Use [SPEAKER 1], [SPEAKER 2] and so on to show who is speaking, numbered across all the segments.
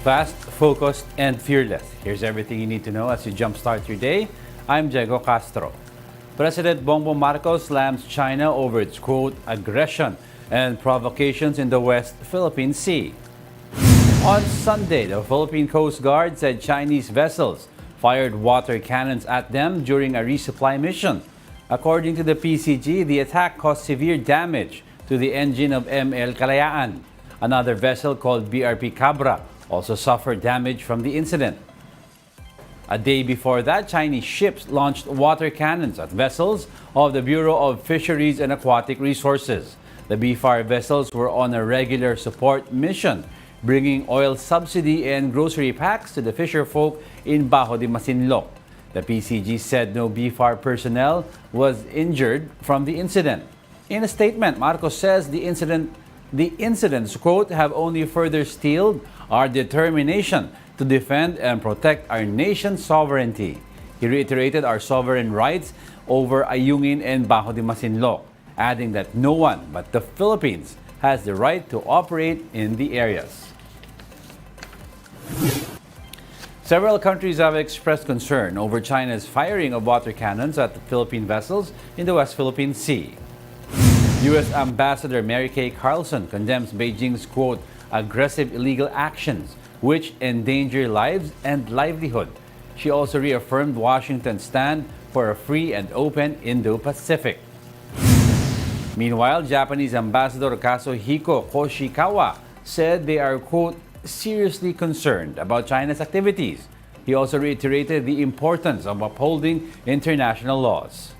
[SPEAKER 1] Fast, focused, and fearless. Here's everything you need to know as you jumpstart your day. I'm Diego Castro. President Bongbong Marcos slams China over its, quote, aggression and provocations in the West Philippine Sea. On Sunday, the Philippine Coast Guard said Chinese vessels fired water cannons at them during a resupply mission. According to the PCG, the attack caused severe damage to the engine of ML Kalayaan. Another vessel called BRP Cabra also suffered damage from the incident. A day before that, Chinese ships launched water cannons at vessels of the Bureau of Fisheries and Aquatic Resources. The BFAR vessels were on a regular support mission, bringing oil subsidy and grocery packs to the fisherfolk in Bajo de Masinloc. The PCG said no BFAR personnel was injured from the incident. In a statement, Marcos says the incidents, quote, have only further steeled our determination to defend and protect our nation's sovereignty. He reiterated our sovereign rights over Ayungin and Bajo de Masinloc, adding that no one but the Philippines has the right to operate in the areas. Several countries have expressed concern over China's firing of water cannons at the Philippine vessels in the West Philippine Sea. U.S. Ambassador Mary Kay Carlson condemns Beijing's, quote, aggressive illegal actions which endanger lives and livelihood. She also reaffirmed Washington's stand for a free and open Indo-Pacific. Meanwhile, Japanese Ambassador Kazuhiko Koshikawa said they are, quote, seriously concerned about China's activities. He also reiterated the importance of upholding international laws.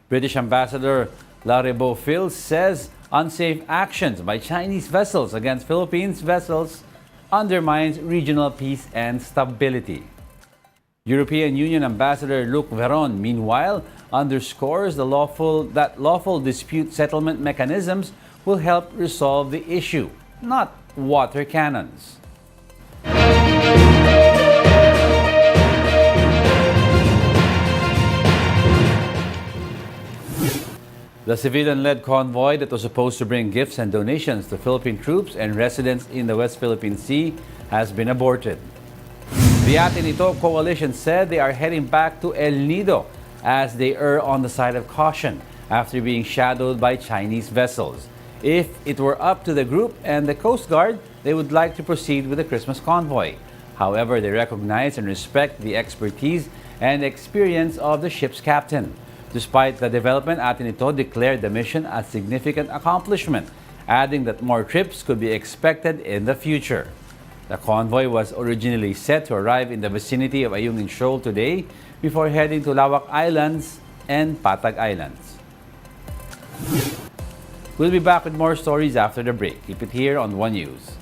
[SPEAKER 1] British Ambassador Larebo Phil says unsafe actions by Chinese vessels against Philippines vessels undermines regional peace and stability. European Union Ambassador Luc Veron, meanwhile, underscores that lawful dispute settlement mechanisms will help resolve the issue, not water cannons. The civilian-led convoy that was supposed to bring gifts and donations to Philippine troops and residents in the West Philippine Sea has been aborted. The Atin Ito coalition said they are heading back to El Nido as they err on the side of caution after being shadowed by Chinese vessels. If it were up to the group and the Coast Guard, they would like to proceed with the Christmas convoy. However, they recognize and respect the expertise and experience of the ship's captain. Despite the development, Atin Ito declared the mission a significant accomplishment, adding that more trips could be expected in the future. The convoy was originally set to arrive in the vicinity of Ayungin Shoal today before heading to Lawak Islands and Patag Islands. We'll be back with more stories after the break. Keep it here on One News.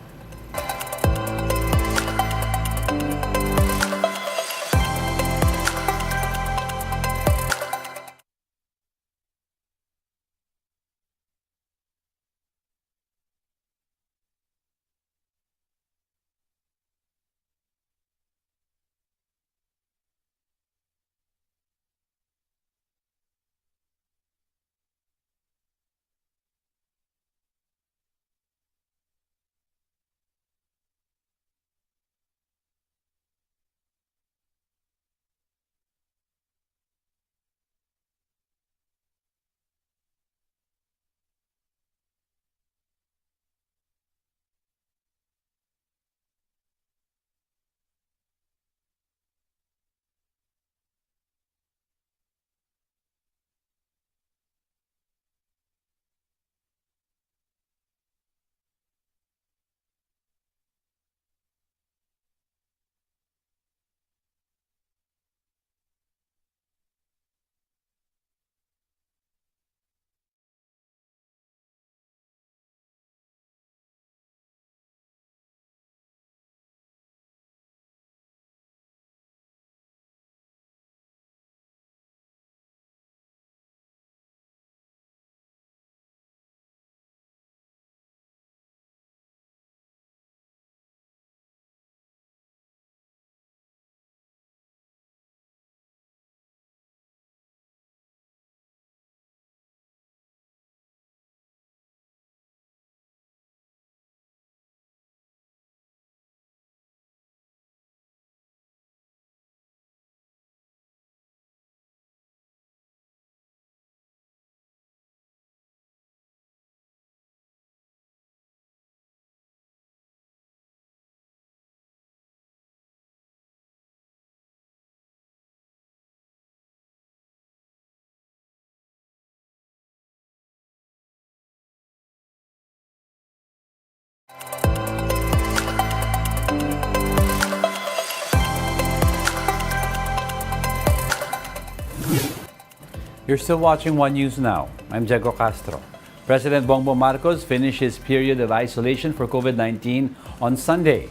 [SPEAKER 1] You're still watching One News Now. I'm Diego Castro. President Bongbong Marcos finished his period of isolation for COVID-19 on Sunday.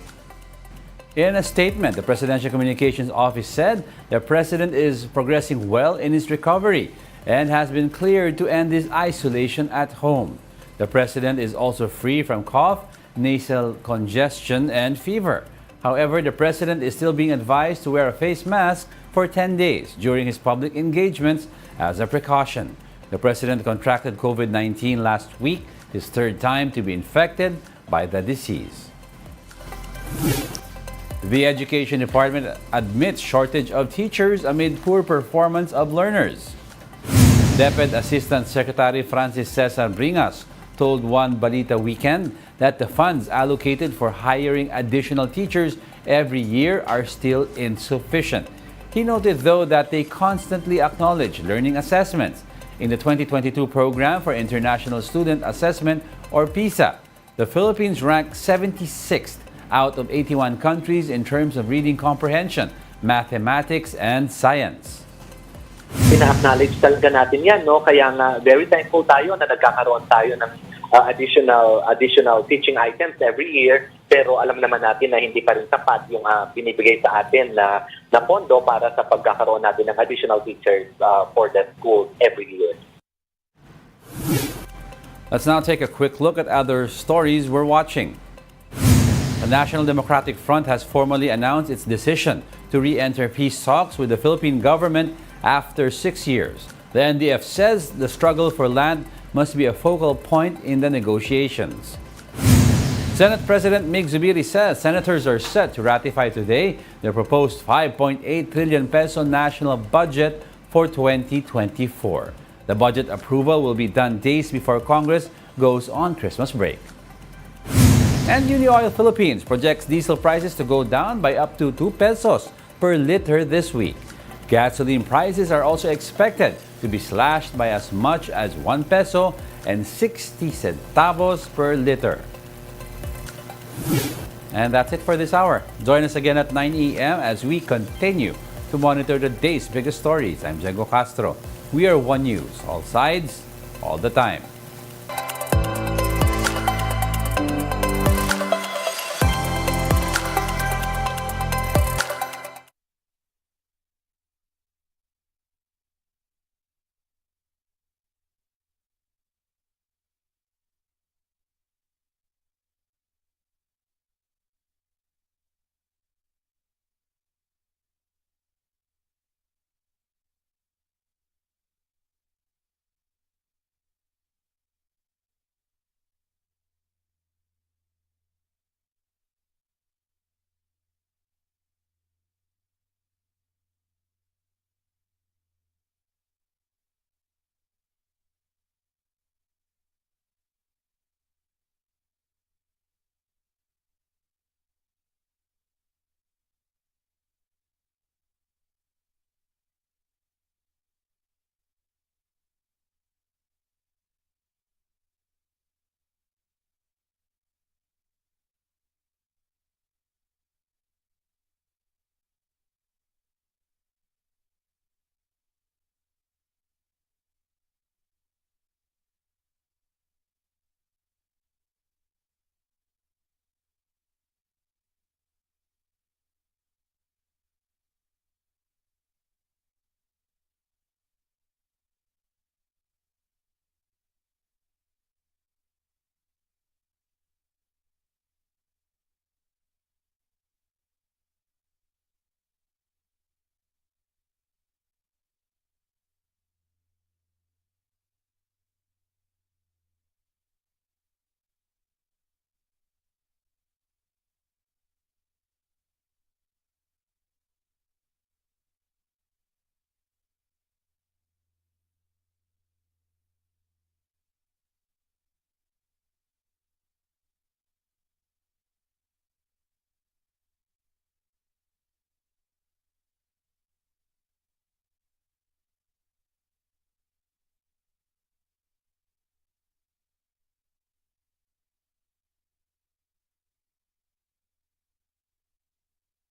[SPEAKER 1] In a statement, the Presidential Communications Office said the President is progressing well in his recovery and has been cleared to end his isolation at home. The President is also free from cough, nasal congestion, and fever. However, the President is still being advised to wear a face mask for 10 days during his public engagements as a precaution. The President contracted COVID-19 last week, his third time to be infected by the disease. The Education Department admits shortage of teachers amid poor performance of learners. DepEd Assistant Secretary Francis Cesar Bringas told One Balita Weekend that the funds allocated for hiring additional teachers every year are still insufficient. He noted, though, that they constantly acknowledge learning assessments. In the 2022 Program for International Student Assessment, or PISA, the Philippines ranked 76th out of 81 countries in terms of reading comprehension, mathematics, and science.
[SPEAKER 2] Ina-acknowledge talaga natin yan, no? Kaya nga, very thankful tayo na nagkakaroon tayo ng additional teaching items every year. Pero alam naman natin na hindi pa rin sapat yung binibigay sa atin na pondo para sa pagkakaroon natin ng additional teachers for the schools every year.
[SPEAKER 1] Let's now take a quick look at other stories we're watching. The National Democratic Front has formally announced its decision to re-enter peace talks with the Philippine government after 6 years. The NDF says the struggle for land must be a focal point in the negotiations. Senate President Mig Zubiri says senators are set to ratify today their proposed 5.8 trillion peso national budget for 2024. The budget approval will be done days before Congress goes on Christmas break. And Unioil Philippines projects diesel prices to go down by up to 2 pesos per liter this week. Gasoline prices are also expected to be slashed by as much as 1 peso and 60 centavos per liter. And that's it for this hour. Join us again at 9 a.m. as we continue to monitor the day's biggest stories. I'm Diego Castro. We are One News, all sides, all the time.